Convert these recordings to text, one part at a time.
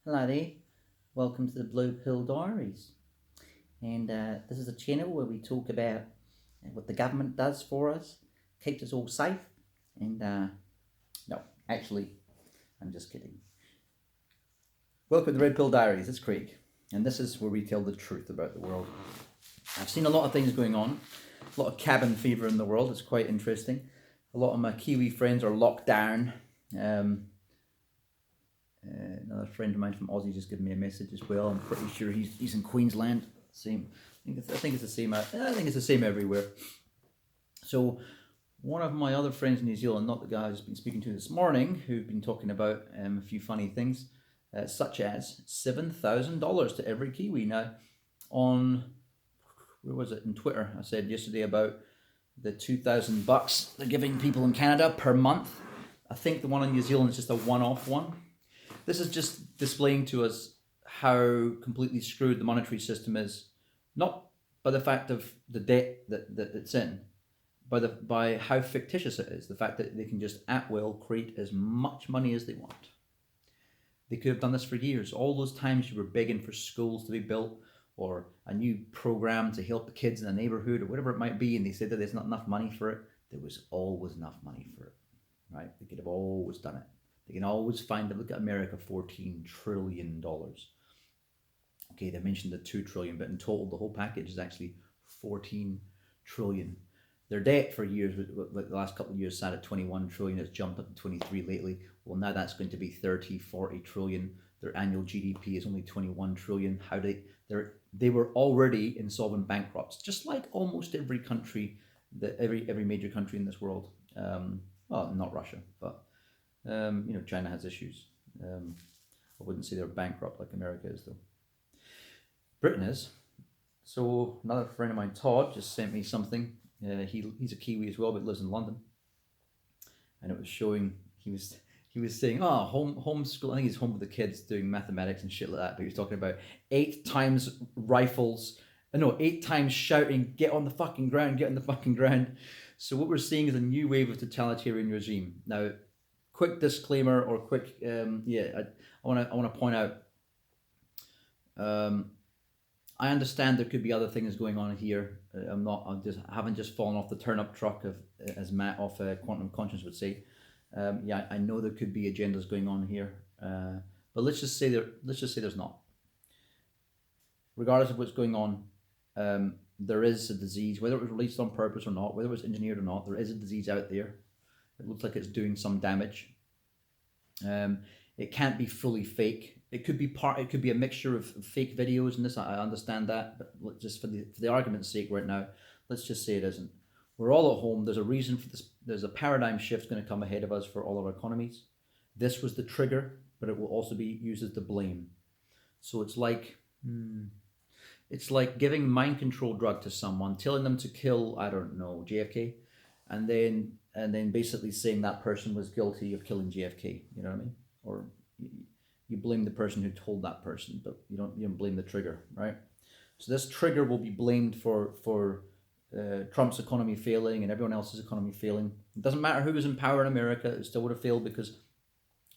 Hello there, welcome to the Pill Diaries. And this is a channel where we talk about what the government does for us, keeps us all safe. And no, actually, I'm just kidding. Welcome to the Pill Diaries, it's Craig. And this is where we tell the truth about the world. I've seen a lot of things going on, a lot of cabin fever in the world, it's quite interesting. A lot of my Kiwi friends are locked down. Another friend of mine from Aussie just gave me a message as well. I'm pretty sure he's in Queensland. Same. I think it's the same. I think it's the same everywhere. So one of my other friends in New Zealand, not the guy I've been speaking to this morning, who've been talking about a few funny things, such as $7,000 to every Kiwi. Now, on where was it in Twitter? I said yesterday about the $2,000 they're giving people in Canada per month. I think the one in New Zealand is just a one-off one. This is just displaying to us how completely screwed the monetary system is, not by the fact of the debt that it's in, by how fictitious it is, the fact that they can just at will create as much money as they want. They could have done this for years. All those times you were begging for schools to be built or a new program to help the kids in the neighborhood or whatever it might be, and they said that there's not enough money for it, there was always enough money for it, right? They could have always done it. They can always find it. Look at America, $14 trillion. Okay, they mentioned the 2 trillion, but in total, the whole package is actually 14 trillion. Their debt for years, like the last couple of years, sat at 21 trillion. It's jumped up to 23 lately. Well, now that's going to be 30, 40 trillion. Their annual GDP is only 21 trillion. They were already insolvent bankrupts, just like almost every country, every major country in this world. Well, not Russia, but China has issues. I wouldn't say they're bankrupt like America is, though. Britain is. So another friend of mine, Todd, just sent me something. He's a Kiwi as well, but lives in London, and it was showing he was saying, homeschool. I think he's home with the kids doing mathematics and shit like that. But he was talking about 8 times rifles. No, 8 times shouting, "Get on the fucking ground! Get on the fucking ground!" So what we're seeing is a new wave of totalitarian regime now. Quick disclaimer or quick I want to point out, I understand there could be other things going on here. I haven't just fallen off the turnip truck of, as Matt off Quantum Conscience would say. I know there could be agendas going on here, but let's just say there's not. Regardless of what's going on, there is a disease, whether it was released on purpose or not, whether it was engineered or not. There is a disease out there. It looks like it's doing some damage. It can't be fully fake. It could be a mixture of fake videos and this. I understand that, but just for the argument's sake right now, let's just say it isn't. We're all at home. There's a reason for this. There's a paradigm shift going to come ahead of us for all our economies. This was the trigger, but it will also be used as the blame. So it's like giving mind control drug to someone, telling them to kill, I don't know, JFK, and then basically saying that person was guilty of killing JFK. You know what I mean? Or you blame the person who told that person, but you don't blame the trigger, right? So this trigger will be blamed for Trump's economy failing and everyone else's economy failing. It doesn't matter who was in power in America; it still would have failed because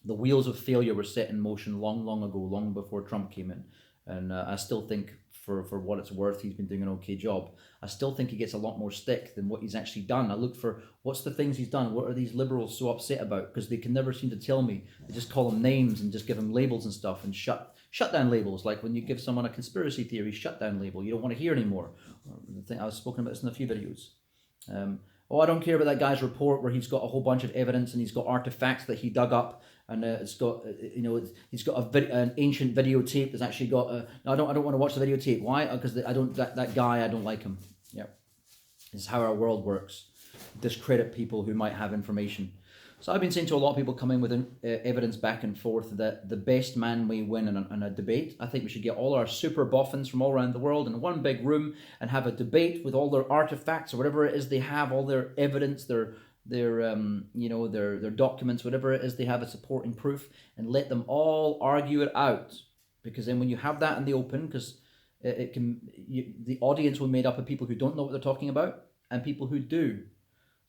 the wheels of failure were set in motion long ago, long before Trump came in. And I still think, for what it's worth, he's been doing an okay job. I still think he gets a lot more stick than what he's actually done. I look for what's the things he's done. What are these liberals so upset about? Because they can never seem to tell me. They just call them names and just give them labels and stuff and shut down labels. Like when you give someone a conspiracy theory shut down label, you don't want to hear anymore. The thing I've spoken about this in a few videos. I don't care about that guy's report where he's got a whole bunch of evidence and he's got artifacts that he dug up, and it's got he's got an ancient videotape that's actually got no, I don't want to watch the videotape. Why? Because that guy, I don't like him. Yeah, this is how our world works. Discredit people who might have information. So I've been saying to a lot of people coming with evidence back and forth that the best man may win in a debate. I think we should get all our super boffins from all around the world in one big room and have a debate with all their artifacts or whatever it is they have, all their evidence, their documents, whatever it is they have as supporting proof, and let them all argue it out. Because then when you have that in the open, because the audience will be made up of people who don't know what they're talking about and people who do.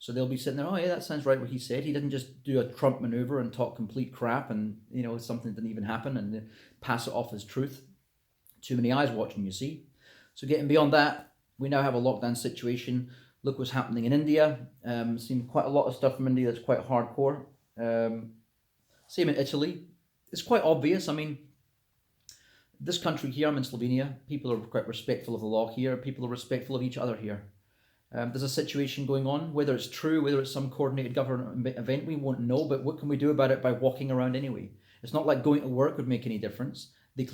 So they'll be sitting there, oh yeah, that sounds right what he said. He didn't just do a Trump maneuver and talk complete crap and, something didn't even happen and pass it off as truth. Too many eyes watching, you see. So getting beyond that, we now have a lockdown situation. Look what's happening in India. Seen quite a lot of stuff from India that's quite hardcore. Same in Italy. It's quite obvious. I mean, this country here, I'm in Slovenia, people are quite respectful of the law here. People are respectful of each other here. There's a situation going on, whether it's true, whether it's some coordinated government event, we won't know, but what can we do about it by walking around anyway? It's not like going to work would make any difference. They're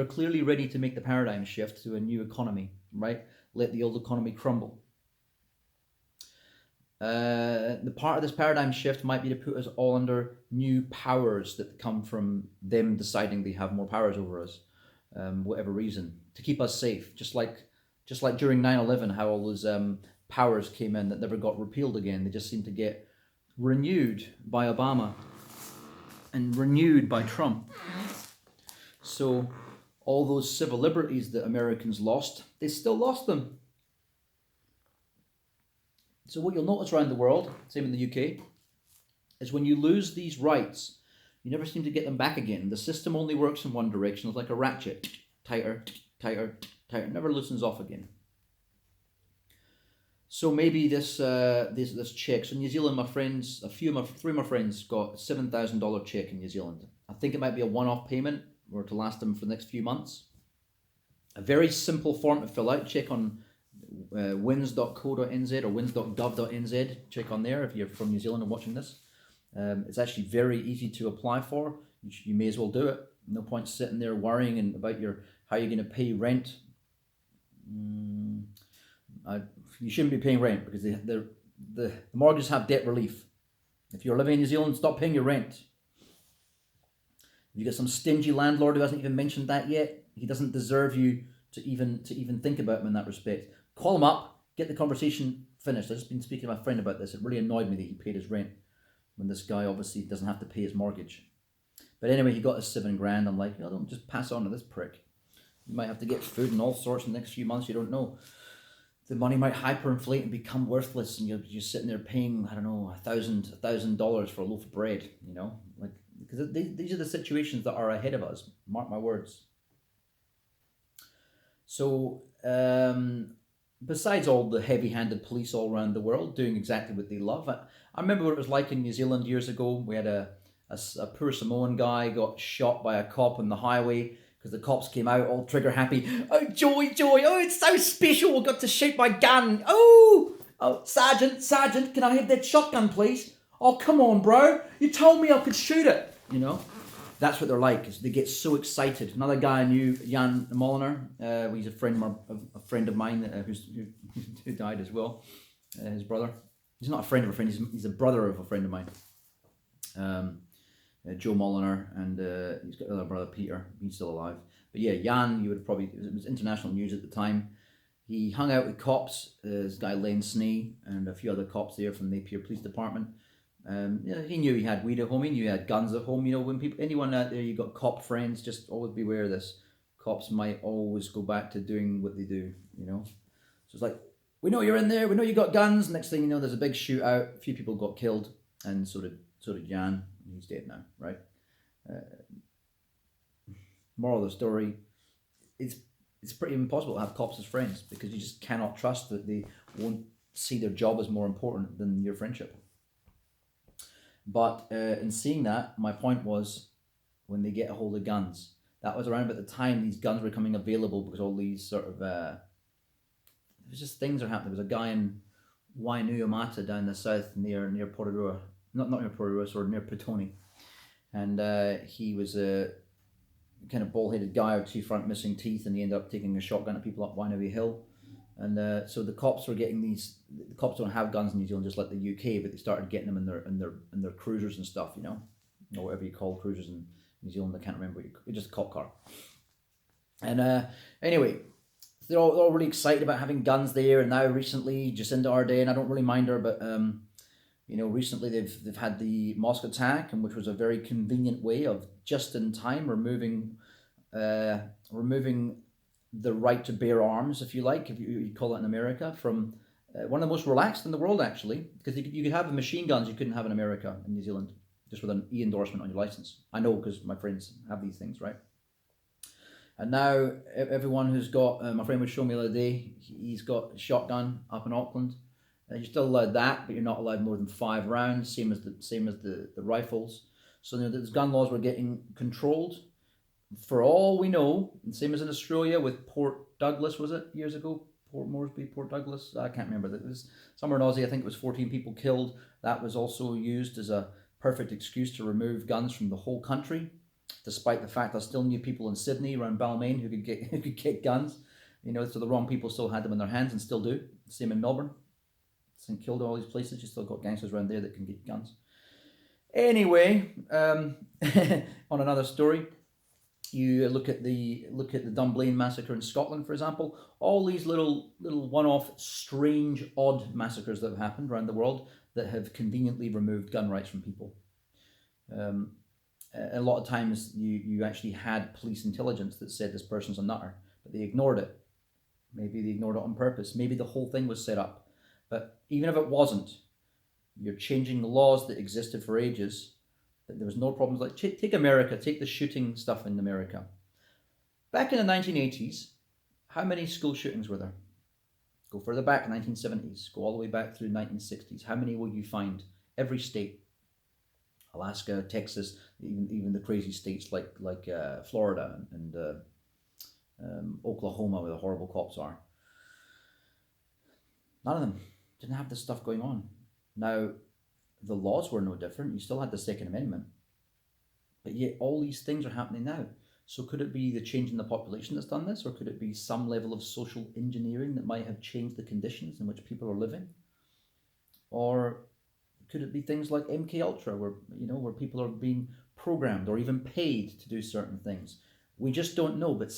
clearly ready to make the paradigm shift to a new economy, right? Let the old economy crumble. The part of this paradigm shift might be to put us all under new powers that come from them deciding they have more powers over us, whatever reason, to keep us safe. Just like during 9/11, how all those powers came in that never got repealed again. They just seem to get renewed by Obama and renewed by Trump. So all those civil liberties that Americans lost, they still lost them. So what you'll notice around the world, same in the UK, is when you lose these rights, you never seem to get them back again. The system only works in one direction. It's like a ratchet. Tighter, tighter, tighter. Never loosens off again. So maybe this check. So New Zealand, three of my friends got $7,000 check in New Zealand. I think it might be a one-off payment or to last them for the next few months. A very simple form to fill out. Check on wins.co.nz or wins.gov.nz. Check on there if you're from New Zealand and watching this. It's actually very easy to apply for. You may as well do it. No point sitting there worrying about how you're going to pay rent. You shouldn't be paying rent because the mortgages have debt relief. If you're living in New Zealand, stop paying your rent. If you get some stingy landlord who hasn't even mentioned that yet, he doesn't deserve you to even think about him in that respect. Call him up, get the conversation finished. I've just been speaking to my friend about this. It really annoyed me that he paid his rent when this guy obviously doesn't have to pay his mortgage. But anyway, he got his $7,000. I'm like, don't just pass on to this prick. You might have to get food and all sorts in the next few months. You don't know. The money might hyperinflate and become worthless, and you're sitting there paying, I don't know, $1,000 for a loaf of bread. Because these are the situations that are ahead of us. Mark my words. So, besides all the heavy-handed police all around the world doing exactly what they love, I remember what it was like in New Zealand years ago. We had a poor Samoan guy got shot by a cop on the highway because the cops came out all trigger happy. Oh, joy! Oh, it's so special. We got to shoot my gun. Oh, Sergeant, can I have that shotgun, please? Oh, come on, bro. You told me I could shoot it. That's what they're like. Is they get so excited. Another guy I knew, Jan Molenaar, he's a friend of mine who died as well. His brother. He's not a friend of a friend. He's a brother of a friend of mine. Joe Molenaar, and he's got another brother, Peter. He's still alive. But yeah, Jan, you would have probably, it was international news at the time. He hung out with cops, this guy Len Snee, and a few other cops there from the Napier Police Department. He knew he had weed at home. He knew he had guns at home. When anyone out there, you got cop friends, just always beware of this. Cops might always go back to doing what they do. So it's like, we know you're in there. We know you got guns. Next thing you know, there's a big shootout. A few people got killed, and so did Jan. He's dead now, right? Moral of the story: it's pretty impossible to have cops as friends because you just cannot trust that they won't see their job as more important than your friendship. But in seeing that, my point was when they get a hold of guns. That was around about the time these guns were becoming available because all these sort of it was just things are happening. There was a guy in Wainuiomata down the south near Porirua, not near Porirua, sorry, near Petone, and he was a kind of bald-headed guy with two front missing teeth, and he ended up taking a shotgun at people up Wainui Hill. And so the cops were getting these. The cops don't have guns in New Zealand, just like the UK, but they started getting them in their cruisers and stuff, or whatever you call cruisers in New Zealand. I can't remember. It's just a cop car. And anyway, they're all really excited about having guns there. And now recently, Jacinda Ardern, I don't really mind her, but recently they've had the mosque attack, and which was a very convenient way of just in time removing the right to bear arms, if you like, if you call it in America, from One of the most relaxed in the world, actually, because you could have machine guns you couldn't have in America and New Zealand, just with an e-endorsement on your license. I know because my friends have these things, right? And now everyone who's got, my friend was showing me the other day, he's got a shotgun up in Auckland. You're still allowed that, but you're not allowed more than 5 rounds, same as the rifles. So those gun laws were getting controlled. For all we know, and same as in Australia with Port Douglas, was it years ago? Port Moresby, Port Douglas, I can't remember. It was somewhere in Aussie. I think it was 14 people killed. That was also used as a perfect excuse to remove guns from the whole country, despite the fact I still knew people in Sydney around Balmain who could get guns. So the wrong people still had them in their hands and still do. Same in Melbourne, St Kilda, all these places. You still got gangsters around there that can get guns. Anyway, on another story. You look at the Dunblane massacre in Scotland, for example. All these little one-off, strange, odd massacres that have happened around the world that have conveniently removed gun rights from people. A lot of times you actually had police intelligence that said this person's a nutter, but they ignored it. Maybe they ignored it on purpose. Maybe the whole thing was set up. But even if it wasn't, you're changing the laws that existed for ages. There was no problems. Like take America, take the shooting stuff in America. Back in the 1980s, how many school shootings were there? Go further back, 1970s. Go all the way back through 1960s. How many will you find? Every state. Alaska, Texas, even the crazy states like Florida and Oklahoma, where the horrible cops are. None of them didn't have this stuff going on. Now, the laws were no different. You still had the Second Amendment. But yet all these things are happening now. So could it be the change in the population that's done this? Or could it be some level of social engineering that might have changed the conditions in which people are living? Or could it be things like MK Ultra, where people are being programmed or even paid to do certain things? We just don't know. But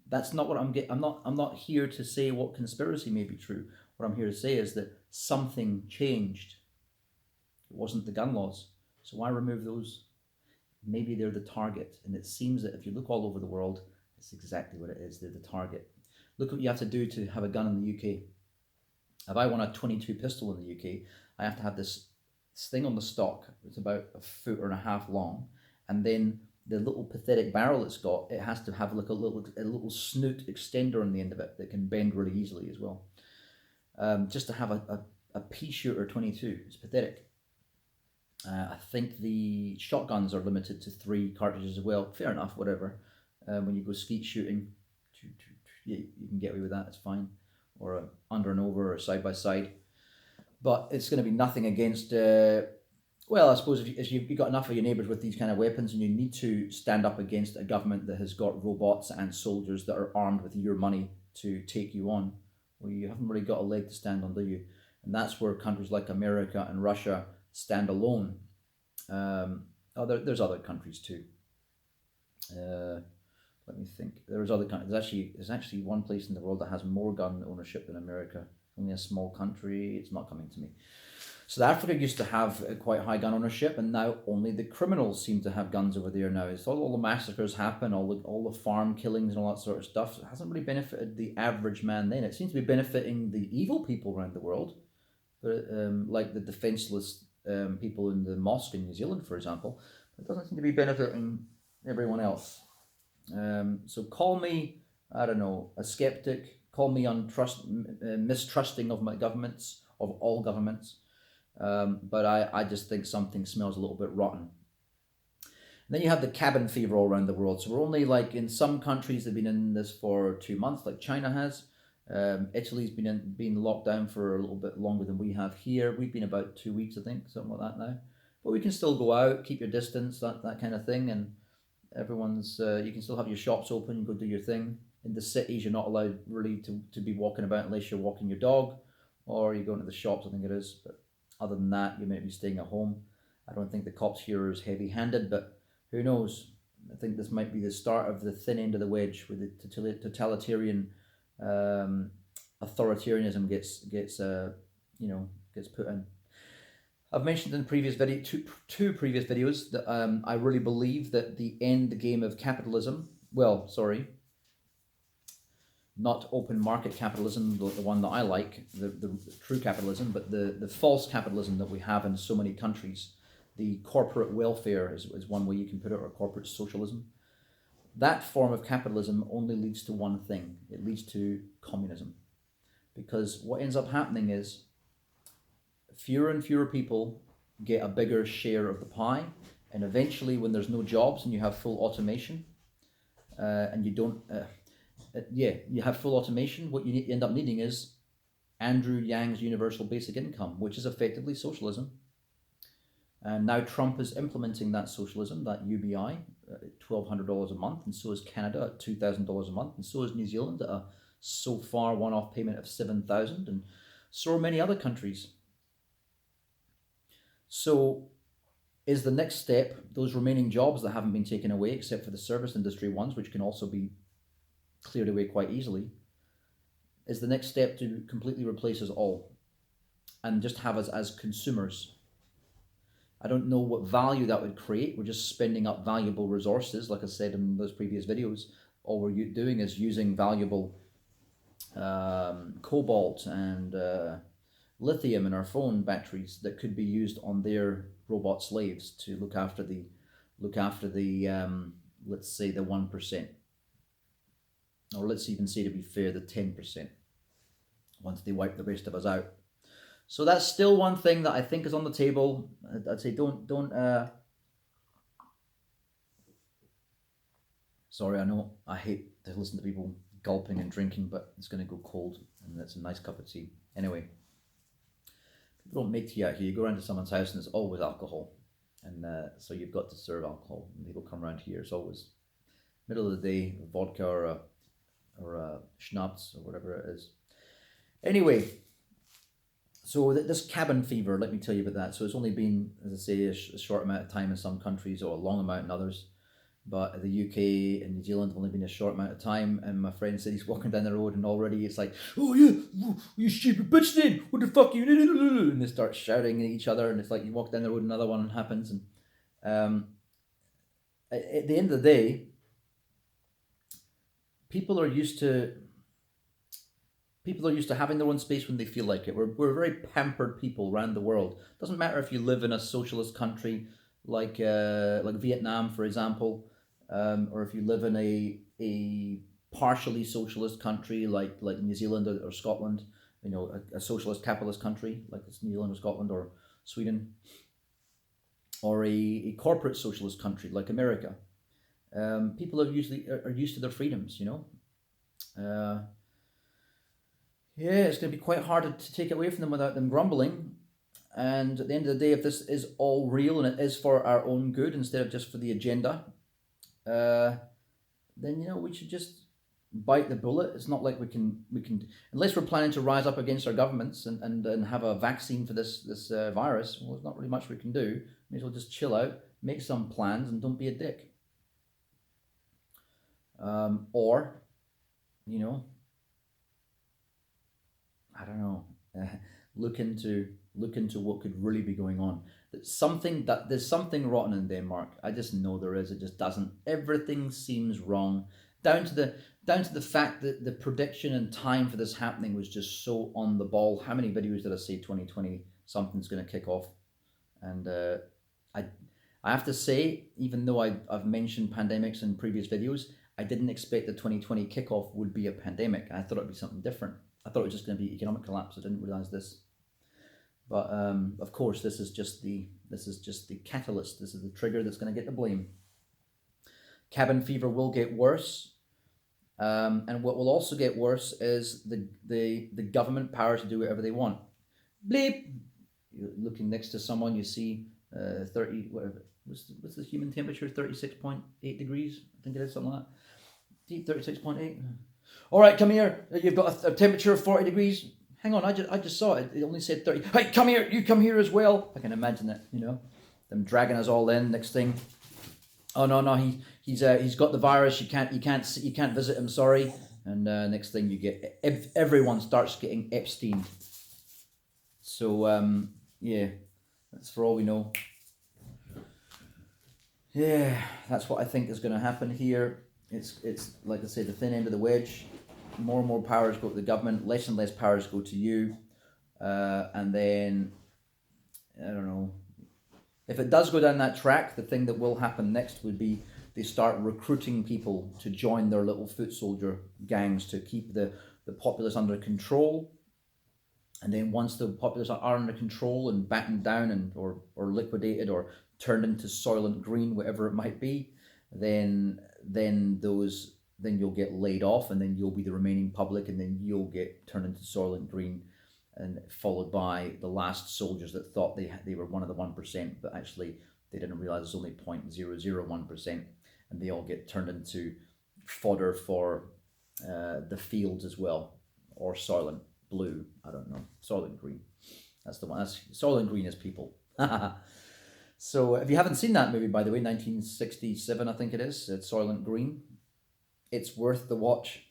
that's not what I'm getting. I'm not here to say what conspiracy may be true. What I'm here to say is that something changed. It wasn't the gun laws. So why remove those? Maybe they're the target. And it seems that if you look all over the world, it's exactly what it is. They're the target. Look what you have to do to have a gun in the UK. If I want a 22 pistol in the UK, I have to have this thing on the stock. It's about 1.5 foot long. And then the little pathetic barrel it's got, it has to have like a little snoot extender on the end of it that can bend really easily as well. Just to have a pea shooter 22. It's pathetic. I think the shotguns are limited to 3 cartridges as well. Fair enough, whatever. When you go skeet shooting, you can get away with that, it's fine. Or under and over or side by side. But it's going to be nothing against, I suppose if you've got enough of your neighbours with these kind of weapons and you need to stand up against a government that has got robots and soldiers that are armed with your money to take you on, well, you haven't really got a leg to stand on, do you? And that's where countries like America and Russia stand alone. There's other countries too. Let me think. There's other countries. There's actually one place in the world that has more gun ownership than America. Only a small country. It's not coming to me. South Africa used to have quite high gun ownership, and now only the criminals seem to have guns over there now. It's all the massacres happen, all the farm killings and all that sort of stuff. It hasn't really benefited the average man then. It seems to be benefiting the evil people around the world, but like the defenseless people in the mosque in New Zealand, for example. It doesn't seem to be benefiting everyone else. So call me, I don't know, a skeptic. Call me mistrusting of my governments, of all governments. But I just think something smells a little bit rotten. And then you have the cabin fever all around the world. So we're only like in some countries they've been in this for 2 months, like China has. Italy's been locked down for a little bit longer than we have here. We've been about 2 weeks, I think, something like that now. But we can still go out, keep your distance, that kind of thing, and everyone's you can still have your shops open, go do your thing. In the cities, you're not allowed really to be walking about unless you're walking your dog, or you go into the shops, I think it is. But other than that, you may be staying at home. I don't think the cops here are as heavy-handed, but who knows? I think this might be the start of the thin end of the wedge, where the totalitarian authoritarianism gets put in. I've mentioned in two previous videos that I really believe that the end game of capitalism, not open market capitalism, the one that I like, the true capitalism, but the false capitalism that we have in so many countries. The corporate welfare is one way you can put it, or corporate socialism. That form of capitalism only leads to one thing. It leads to communism. Because what ends up happening is fewer and fewer people get a bigger share of the pie, and eventually when there's no jobs and you have full automation, and you don't, you have full automation, what you end up needing is Andrew Yang's universal basic income, which is effectively socialism. And now Trump is implementing that socialism, that UBI, $1,200 a month, and so is Canada at $2,000 a month, and so is New Zealand at a so far one-off payment of $7,000, and so are many other countries. So is the next step those remaining jobs that haven't been taken away, except for the service industry ones, which can also be cleared away quite easily, is the next step to completely replace us all and just have us as consumers. I don't know what value that would create. We're just spending up valuable resources, like I said in those previous videos. All we're doing is using valuable cobalt and lithium in our phone batteries that could be used on their robot slaves to look after the let's say the 1%, or let's even say, to be fair, the 10%, once they wipe the rest of us out. So that's still one thing that I think is on the table. I'd say don't sorry, I know I hate to listen to people gulping and drinking, but it's going to go cold, and that's a nice cup of tea. Anyway, people don't make tea out here. You go around to someone's house and there's always alcohol, and so you've got to serve alcohol. And people come around here, it's always middle of the day, vodka or a schnapps or whatever it is. Anyway, so this cabin fever, let me tell you about that. So it's only been, as I say, a short amount of time in some countries, or a long amount in others. But the UK and New Zealand have only been a short amount of time. And my friend said he's walking down the road and already it's like, oh yeah, you stupid bitch then, what the fuck are you doing? And they start shouting at each other, and it's like you walk down the road and another one happens. And at the end of the day, people are used to having their own space when they feel like it. We're very pampered people around the world. Doesn't matter if you live in a socialist country like Vietnam, for example, or if you live in a partially socialist country like New Zealand or Scotland, you know, a socialist capitalist country like New Zealand or Scotland or Sweden, or a corporate socialist country like America. People are used to their freedoms, you know. Yeah, it's going to be quite hard to take it away from them without them grumbling. And at the end of the day, if this is all real and it is for our own good instead of just for the agenda, then, you know, we should just bite the bullet. It's not like we can unless we're planning to rise up against our governments and have a vaccine for this virus. Well, there's not really much we can do. May as well just chill out, make some plans, and don't be a dick. Or, you know, I don't know, look into what could really be going on. There's something rotten in Denmark. I just know there is. It just doesn't. Everything seems wrong, down to the fact that the prediction and time for this happening was just so on the ball. How many videos did I say 2020 something's going to kick off? And I have to say, even though I've mentioned pandemics in previous videos, I didn't expect the 2020 kickoff would be a pandemic. I thought it would be something different. I thought it was just going to be economic collapse. I didn't realize this. But of course, this is just the catalyst. This is the trigger that's going to get the blame. Cabin fever will get worse, and what will also get worse is the government power to do whatever they want. Bleep. You're looking next to someone, you see 30. Whatever. What's the human temperature? 36.8 degrees. I think it is something like that. 36.8. All right, come here. You've got a temperature of 40 degrees. Hang on, I just saw it. It only said 30. Hey, come here. You come here as well. I can imagine it. You know, them dragging us all in. Next thing, oh no, he's got the virus. You can't visit him. Sorry. And next thing you get everyone starts getting Epstein. So yeah, that's for all we know. Yeah, that's what I think is going to happen here. It's like I say, the thin end of the wedge. more and more powers go to the government, less and less powers go to you, and then, I don't know, if it does go down that track, the thing that will happen next would be they start recruiting people to join their little foot soldier gangs to keep the populace under control. And then once the populace are under control and battened down and or liquidated or turned into Soylent Green, whatever it might be, then you'll get laid off, and then you'll be the remaining public, and then you'll get turned into Soylent Green, and followed by the last soldiers that thought they were one of the 1%, but actually they didn't realize it's only 0.001%, and they all get turned into fodder for the fields as well, or Soylent Blue, I don't know, Soylent Green. That's the one. That's Soylent Green is people. So if you haven't seen that movie, by the way, 1967, I think it is, it's Soylent Green. It's worth the watch.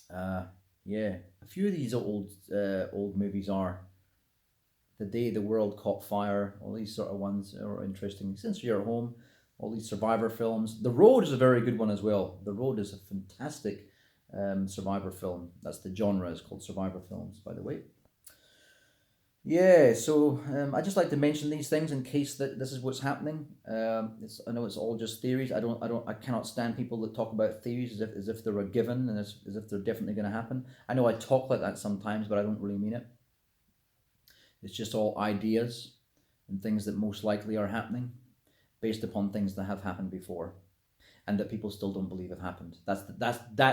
Yeah, a few of these old movies are The Day the World Caught Fire. All these sort of ones are interesting. Since You're at Home, all these survivor films. The Road is a very good one as well. The Road is a fantastic survivor film. That's the genre, is called survivor films, by the way. Yeah, so I just like to mention these things in case that this is what's happening. I know it's all just theories. I cannot stand people that talk about theories as if they're a given and as if they're definitely going to happen. I know I talk like that sometimes, but I don't really mean it. It's just all ideas and things that most likely are happening, based upon things that have happened before, and that people still don't believe have happened. That's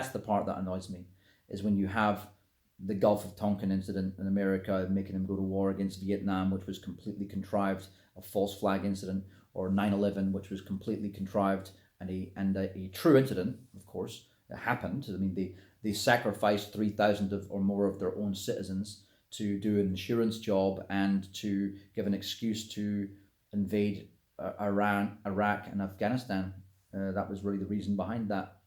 the part that annoys me, is when you have the Gulf of Tonkin incident in America making them go to war against Vietnam, which was completely contrived, a false flag incident, or 9/11, which was completely contrived and a true incident. Of course, it happened. I mean, they sacrificed 3,000 or more of their own citizens to do an insurance job and to give an excuse to invade Iran, Iraq, and Afghanistan. That was really the reason behind that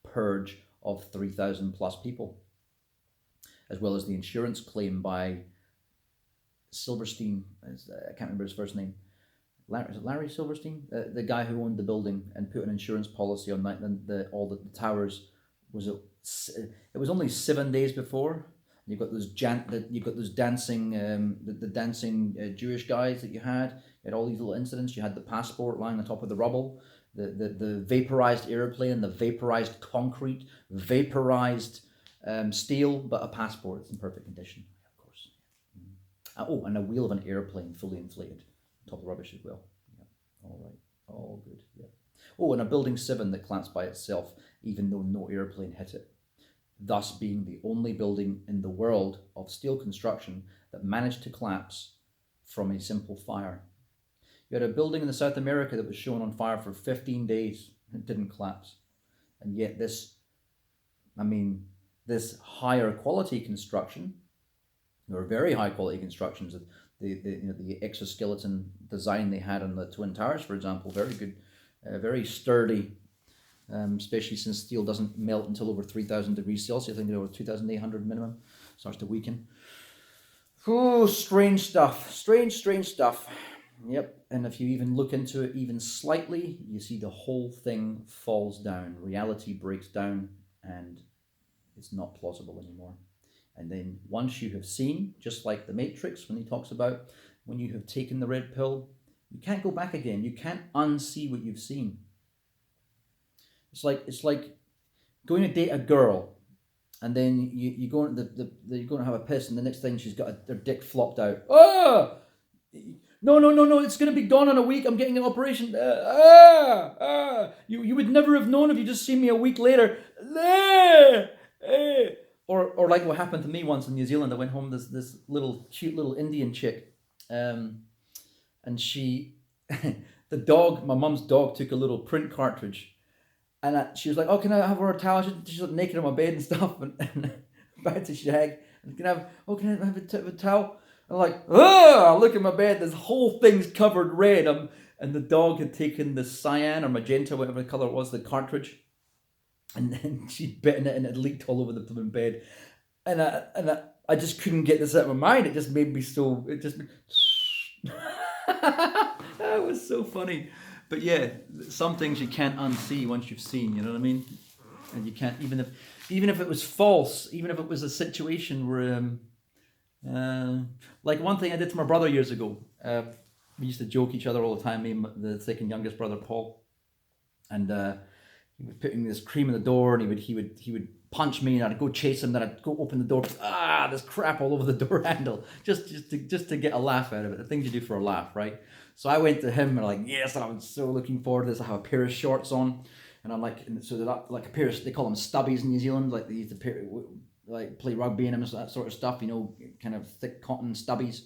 purge of 3,000 plus people, as well as the insurance claim by Silverstein. I can't remember his first name. Is it Larry Silverstein? The guy who owned the building and put an insurance policy on that. All the towers it was only 7 days before. You've got those dancing the dancing Jewish guys that you had. You had all these little incidents. You had the passport lying on top of the rubble, the vaporized airplane, the vaporized concrete, vaporized steel, but a passport. It's in perfect condition, of course. Oh, and a wheel of an airplane fully inflated on top of the rubbish as well. Yeah. All right, all good. Yeah. Oh, and a building 7 that collapsed by itself, even though no airplane hit it, thus being the only building in the world of steel construction that managed to collapse from a simple fire. You had a building in South America that was shown on fire for 15 days and it didn't collapse. And yet this higher quality construction, or very high quality constructions, the exoskeleton design they had on the Twin Towers, for example, very good, very sturdy, especially since steel doesn't melt until over 3,000 degrees Celsius. I think over 2,800 minimum, starts to weaken. Oh, strange stuff. Strange stuff. Yep, and if you even look into it even slightly, you see the whole thing falls down. Reality breaks down and it's not plausible anymore. And then once you have seen, just like the Matrix, when he talks about when you have taken the red pill, you can't go back again. You can't unsee what you've seen. It's like going to date a girl, and then you go you're going to have a piss, and the next thing she's got her dick flopped out. Ah! No, it's going to be gone in a week. I'm getting an operation. You would never have known if you just seen me a week later. Or like what happened to me once in New Zealand. I went home, this little cute little Indian chick, and she, the dog, my mum's dog, took a little print cartridge, and she was like, "Oh, can I have her towel?" She's like naked on my bed and stuff, and about to shag. Can I have a towel? I'm like, I look at my bed, this whole thing's covered red. And the dog had taken the cyan or magenta, whatever the colour it was, the cartridge, and then she'd bitten it and it leaked all over the flipping bed. And I just couldn't get this out of my mind. It just made me so, it was so funny. But yeah, some things you can't unsee once you've seen, you know what I mean? and you can't, even if it was false, even if it was a situation where like one thing I did to my brother years ago, we used to joke each other all the time, me and the second youngest brother Paul, and he was putting this cream in the door, and he would punch me, and I'd go chase him, then I'd go open the door, there's crap all over the door handle, just to get a laugh out of it, the things you do for a laugh, right? So I went to him and like, yes, and I'm so looking forward to this. I have a pair of shorts on, and I'm like, so they're like a pair of, they call them stubbies in New Zealand, like they used to like play rugby in them and that sort of stuff, you know, kind of thick cotton stubbies.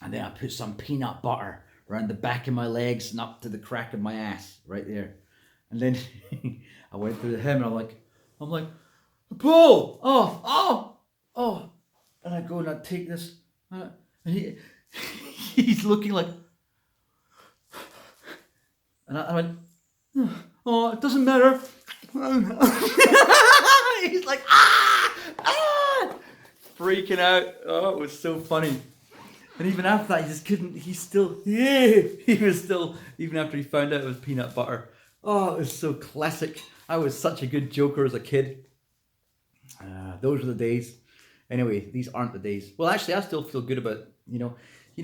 And then I put some peanut butter around the back of my legs and up to the crack of my ass, right there. And then I went to him and I'm like, Paul, oh, and I go and I take this, and he's looking like, and I went, oh, it doesn't matter. He's like, freaking out. Oh, it was so funny. And even after that, he just couldn't, he was still, even after he found out it was peanut butter. Oh, it was so classic. I was such a good joker as a kid. Those were the days. Anyway, these aren't the days. Well, actually, I still feel good about, you know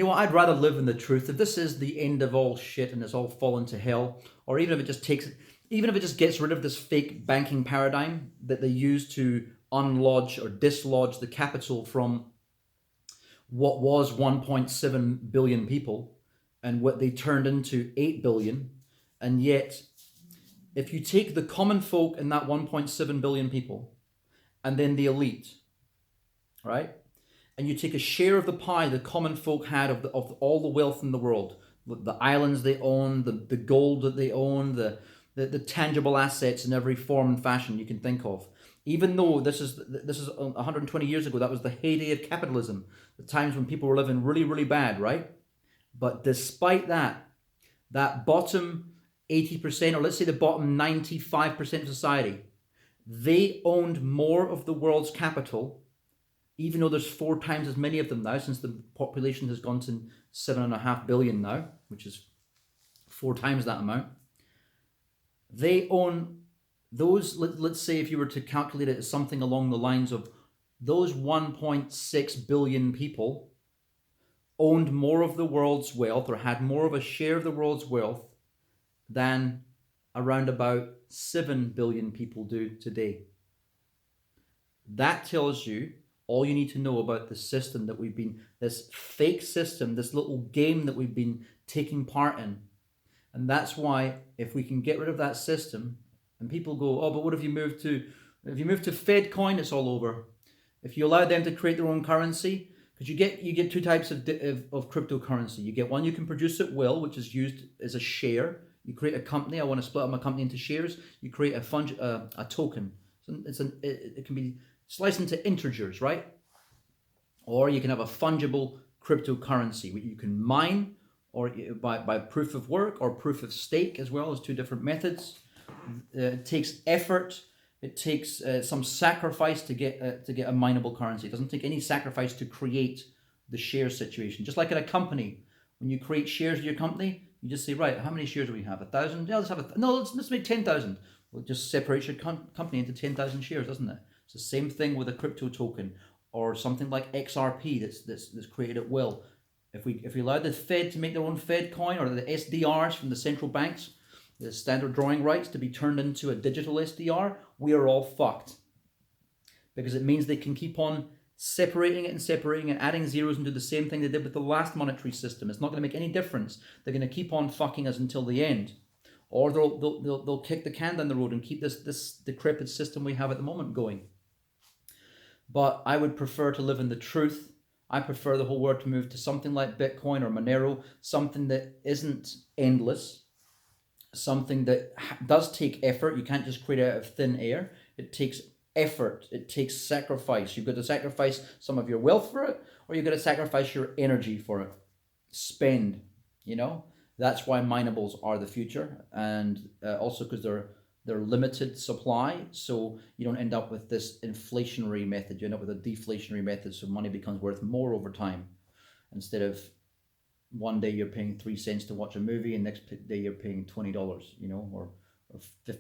what, I'd rather live in the truth. If this is the end of all shit and it's all fallen to hell, or even if it just gets rid of this fake banking paradigm that they use to unlodge or dislodge the capital from what was 1.7 billion people and what they turned into 8 billion. And yet, if you take the common folk in that 1.7 billion people and then the elite, right? And you take a share of the pie the common folk had of all the wealth in the world, the islands they own, the gold that they own, the tangible assets in every form and fashion you can think of. Even though this is 120 years ago, that was the heyday of capitalism, the times when people were living really, really bad, right? But despite that bottom 80%, or let's say the bottom 95% of society, they owned more of the world's capital, even though there's 4 times as many of them now, since the population has gone to 7.5 billion now, which is 4 times that amount. They own those, let's say if you were to calculate it as something along the lines of those 1.6 billion people owned more of the world's wealth, or had more of a share of the world's wealth than around about 7 billion people do today. That tells you all you need to know about the system that we've been, this fake system, this little game that we've been taking part in. And that's why if we can get rid of that system, and people go, oh, but what if you move to Fed coin, it's all over. If you allow them to create their own currency, because you get 2 types of cryptocurrency. You get one you can produce at will, which is used as a share. You create a company. I want to split up my company into shares. You create a token. So it can be sliced into integers, right? Or you can have a fungible cryptocurrency, which you can mine, or by proof of work or proof of stake as well, as 2 different methods. It takes effort. It takes some sacrifice to get a mineable currency. It doesn't take any sacrifice to create the share situation. Just like in a company, when you create shares of your company, you just say, right, how many shares do we have? 1,000? Yeah, let's make 10,000. Well, it just separates your company into 10,000 shares, doesn't it? It's the same thing with a crypto token or something like XRP that's created at will. If we allow the Fed to make their own Fed coin, or the SDRs from the central banks, the standard drawing rights, to be turned into a digital SDR, we are all fucked. Because it means they can keep on separating it, adding zeros and do the same thing they did with the last monetary system. It's not going to make any difference. They're going to keep on fucking us until the end. Or they'll kick the can down the road and keep this decrepit system we have at the moment going. But I would prefer to live in the truth. I prefer the whole world to move to something like Bitcoin or Monero, something that isn't endless, something that does take effort. You can't just create it out of thin air. It takes effort. It takes sacrifice. You've got to sacrifice some of your wealth for it, or you've got to sacrifice your energy for it. Spend, That's why minables are the future, and also because they're limited supply, so you don't end up with this inflationary method. You end up with a deflationary method, so money becomes worth more over time. Instead of one day you're paying 3 cents to watch a movie, and next day you're paying $20, or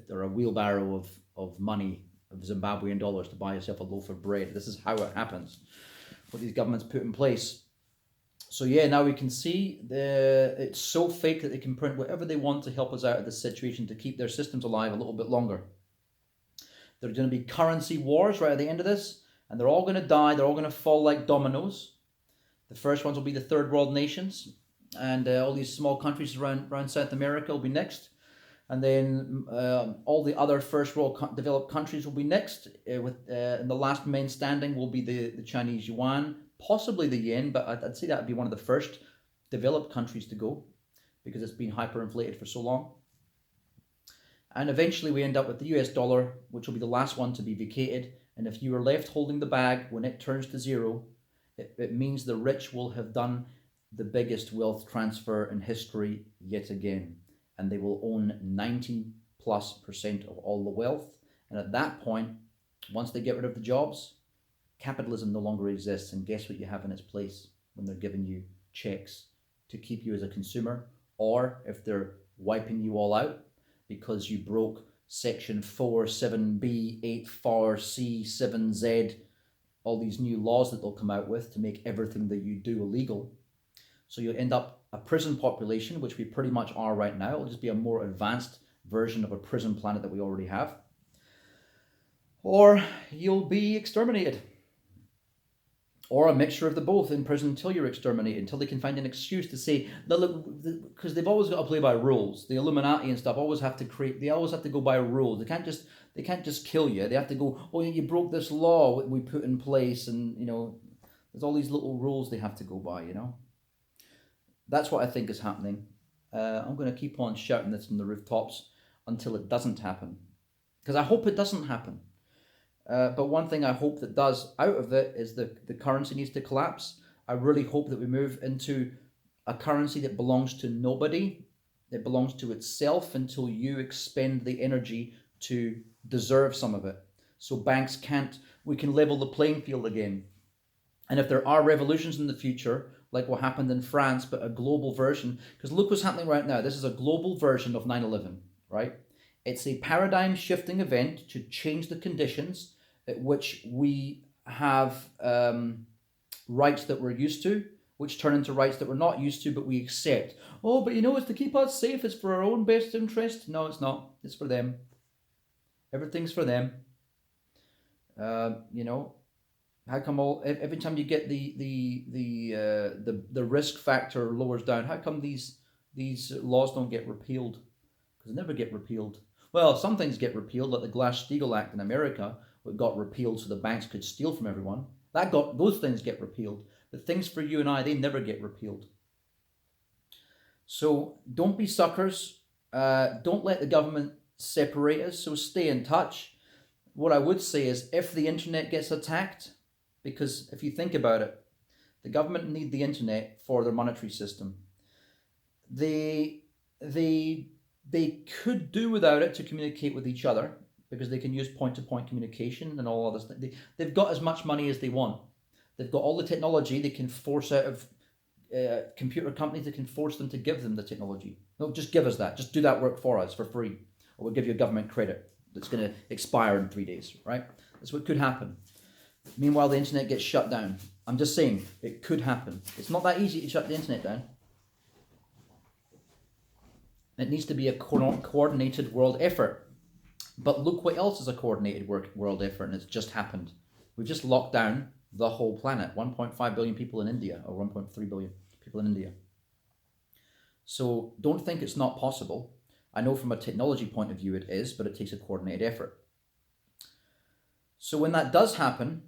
or a wheelbarrow of money, of Zimbabwean dollars, to buy yourself a loaf of bread. This is how it happens, what these governments put in place. So yeah, now we can see it's so fake that they can print whatever they want to help us out of this situation, to keep their systems alive a little bit longer. There are going to be currency wars right at the end of this, and they're all going to die. They're all going to fall like dominoes. The first ones will be the third world nations, and all these small countries around South America will be next. And then all the other first world developed countries will be next. And the last man standing will be the Chinese yuan, possibly the yen, but I'd say that would be one of the first developed countries to go, because it's been hyperinflated for so long. And eventually we end up with the US dollar, which will be the last one to be vacated. And if you are left holding the bag when it turns to zero, it means the rich will have done the biggest wealth transfer in history yet again. And they will own 90+% of all the wealth. And at that point, once they get rid of the jobs, capitalism no longer exists. And guess what you have in its place when they're giving you checks to keep you as a consumer, or if they're wiping you all out because you broke section 4, 7b, 8, 4, C, 7z, all these new laws that they'll come out with to make everything that you do illegal. So you'll end up a prison population, which we pretty much are right now. It'll just be a more advanced version of a prison planet that we already have. Or you'll be exterminated. Or a mixture of the both, in prison until you're exterminated, until they can find an excuse to say, look, because they've always got to play by rules. The Illuminati and stuff always have to they always have to go by rules. They can't just kill you. They have to go, oh, you broke this law we put in place, and there's all these little rules they have to go by. That's what I think is happening. I'm going to keep on shouting this from the rooftops until it doesn't happen, because I hope it doesn't happen. But one thing I hope that does out of it is the currency needs to collapse. I really hope that we move into a currency that belongs to nobody. It belongs to itself until you expend the energy to deserve some of it. So banks we can level the playing field again. And if there are revolutions in the future, like what happened in France, but a global version, because look what's happening right now. This is a global version of 9/11, right? It's a paradigm shifting event to change the conditions at which we have rights that we're used to, which turn into rights that we're not used to, but we accept. Oh, but it's to keep us safe. It's for our own best interest. No, it's not. It's for them. Everything's for them. How come every time you get the risk factor lowers down? How come these laws don't get repealed? Because they never get repealed. Well, some things get repealed, like the Glass-Steagall Act in America, it got repealed so the banks could steal from everyone. Those things get repealed, but things for you and I, they never get repealed. So don't be suckers. Don't let the government separate us. So stay in touch. What I would say is, if the internet gets attacked, because if you think about it, the government need the internet for their monetary system. They could do without it to communicate with each other, because they can use point-to-point communication and all of this. They've got as much money as they want. They've got all the technology they can force out of computer companies. They can force them to give them the technology. No, just give us that. Just do that work for us for free, or we'll give you a government credit that's going to expire in 3 days, right? That's what could happen. Meanwhile, the internet gets shut down. I'm just saying, it could happen. It's not that easy to shut the internet down. It needs to be a coordinated world effort. But look what else is a coordinated world effort, and it's just happened. We've just locked down the whole planet. 1.5 billion people in India, or 1.3 billion people in India. So don't think it's not possible. I know from a technology point of view it is, but it takes a coordinated effort. So when that does happen,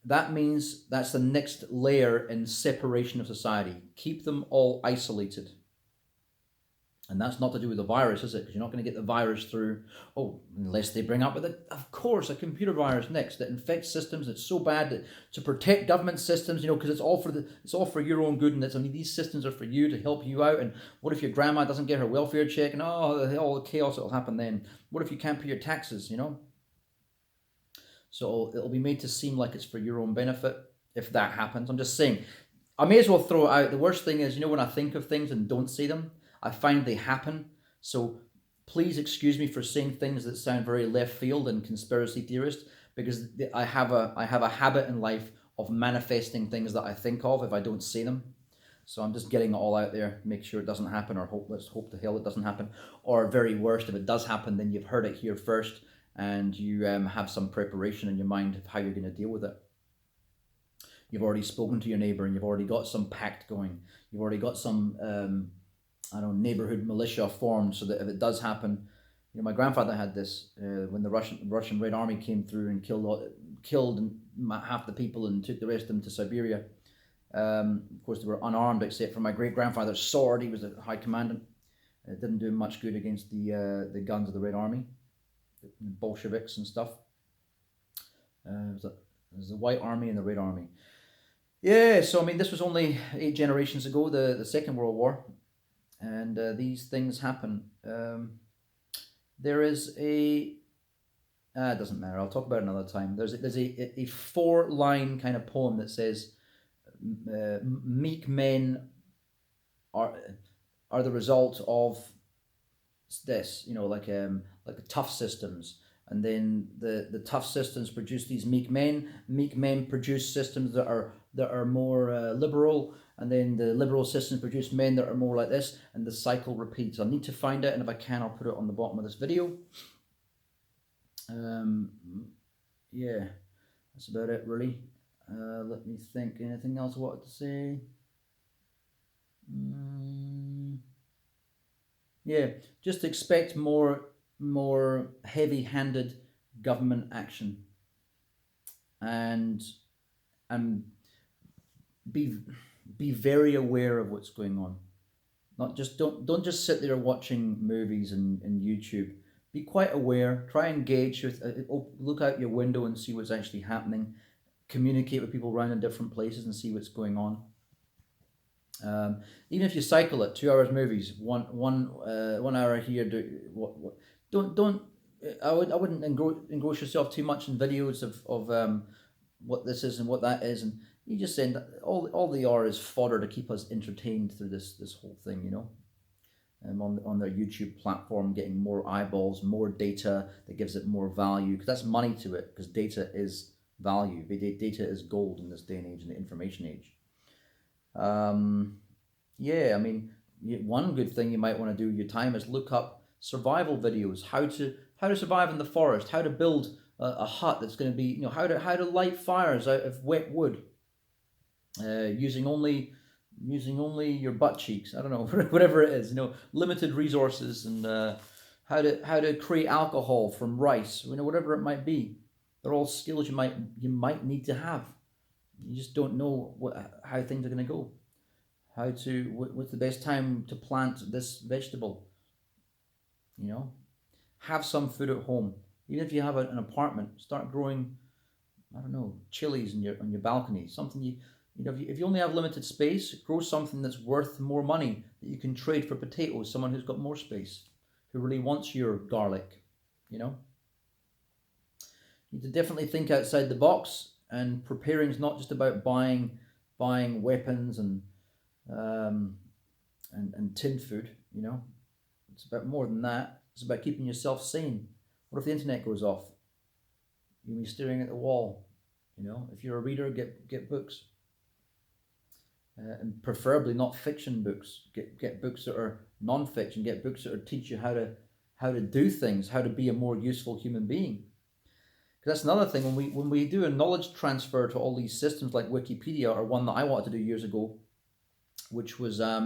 that means that's the next layer in separation of society. Keep them all isolated. And that's not to do with the virus, is it? Because you're not going to get the virus through, unless they bring up with it, of course, a computer virus next that infects systems. It's so bad that to protect government systems, because it's all for your own good, and these systems are for you, to help you out. And what if your grandma doesn't get her welfare check, and all the chaos that will happen then? What if you can't pay your taxes? So it'll be made to seem like it's for your own benefit if that happens. I'm just saying, I may as well throw it out. The worst thing is, when I think of things and don't say them, I find they happen. So Please excuse me for saying things that sound very left field and conspiracy theorist, because I have a habit in life of manifesting things that I think of if I don't say them. So I'm just getting it all out there, make sure it doesn't happen, or let's hope to hell it doesn't happen. Or very worst, if it does happen, then you've heard it here first, and you have some preparation in your mind of how you're going to deal with it. You've already spoken to your neighbour, and you've already got some pact going. You've already got some, I don't know, neighbourhood militia formed, so that if it does happen, you know, my grandfather had this when the Russian Red Army came through and killed half the people and took the rest of them to Siberia. Of course, they were unarmed except for my great-grandfather's sword. He was a high commandant. It didn't do much good against the guns of the Red Army, the Bolsheviks and stuff. It was the White Army and the Red Army. Yeah, so I mean, this was only 8 generations ago, the Second World War, and these things happen. There is a... it doesn't matter, I'll talk about it another time. There's a 4-line kind of poem that says, meek men are the result of this, you know, like tough systems, and then the tough systems produce these meek men. Meek men produce systems that are more liberal, and then the liberal systems produce men that are more like this, and the cycle repeats. I need to find it, and if I can, I'll put it on the bottom of this video. Yeah, that's about it really. Let me think. Anything else I wanted to say? Yeah, just expect more heavy-handed government action, and be very aware of what's going on. Not just don't just sit there watching movies and YouTube. Be quite aware. Try and engage with. Look out your window and see what's actually happening. Communicate with people around in different places and see what's going on. Even if you cycle it, 2 hours movies, one hour here. Don't. I wouldn't engross yourself too much in videos of what this is and what that is, and you just send all they are is fodder to keep us entertained through this whole thing, you know. On their YouTube platform, getting more eyeballs, more data that gives it more value, because that's money to it, because data is value. Data is gold in this day and age, in the information age. Yeah, I mean, one good thing you might want to do with your time is look up survival videos, how to survive in the forest, how to build a hut that's going to be, you know, how to light fires out of wet wood, using only your butt cheeks. I don't know, whatever it is, you know, limited resources, and how to create alcohol from rice, you know, whatever it might be. They're all skills you might need to have. You just don't know how things are going to go. What's the best time to plant this vegetable? You know, have some food at home. Even if you have an apartment, start growing, I don't know, chilies on your balcony. Something you know, if you only have limited space, grow something that's worth more money that you can trade for potatoes. Someone who's got more space, who really wants your garlic, you know. You need to definitely think outside the box, and preparing is not just about buying weapons and tin food, you know. It's about more than that. It's about keeping yourself sane. What if the internet goes off? You'll be staring at the wall, you know. If you're a reader, get books. And preferably not fiction books. Get books that are non-fiction. Get books that teach you how to do things, how to be a more useful human being. Because that's another thing, when we do a knowledge transfer to all these systems like Wikipedia, or one that I wanted to do years ago, which was I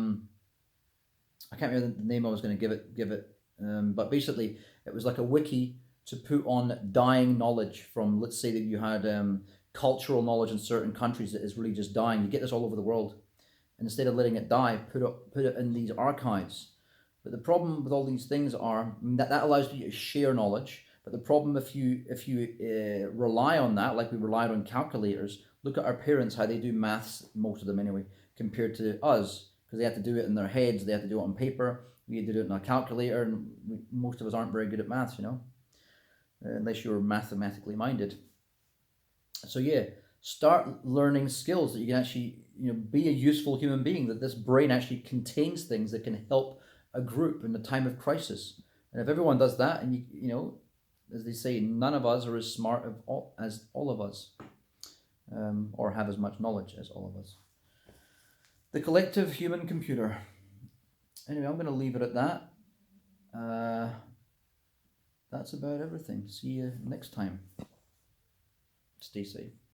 can't remember the name I was going to give it, but basically it was like a wiki to put on dying knowledge from, let's say that you had cultural knowledge in certain countries that is really just dying. You get this all over the world, and instead of letting it die, put it in these archives. But the problem with all these things are that allows you to share knowledge. But the problem, if you rely on that, like we relied on calculators, look at our parents, how they do maths, most of them anyway, compared to us, because they had to do it in their heads, they had to do it on paper, we had to do it in a calculator, and most of us aren't very good at maths, you know, unless you're mathematically minded. So yeah, start learning skills that you can actually, you know, be a useful human being, that this brain actually contains things that can help a group in a time of crisis. And if everyone does that, and you know, as they say, none of us are as smart as all of us, or have as much knowledge as all of us. The collective human computer. Anyway, I'm going to leave it at that. That's about everything. See you next time. Stay safe.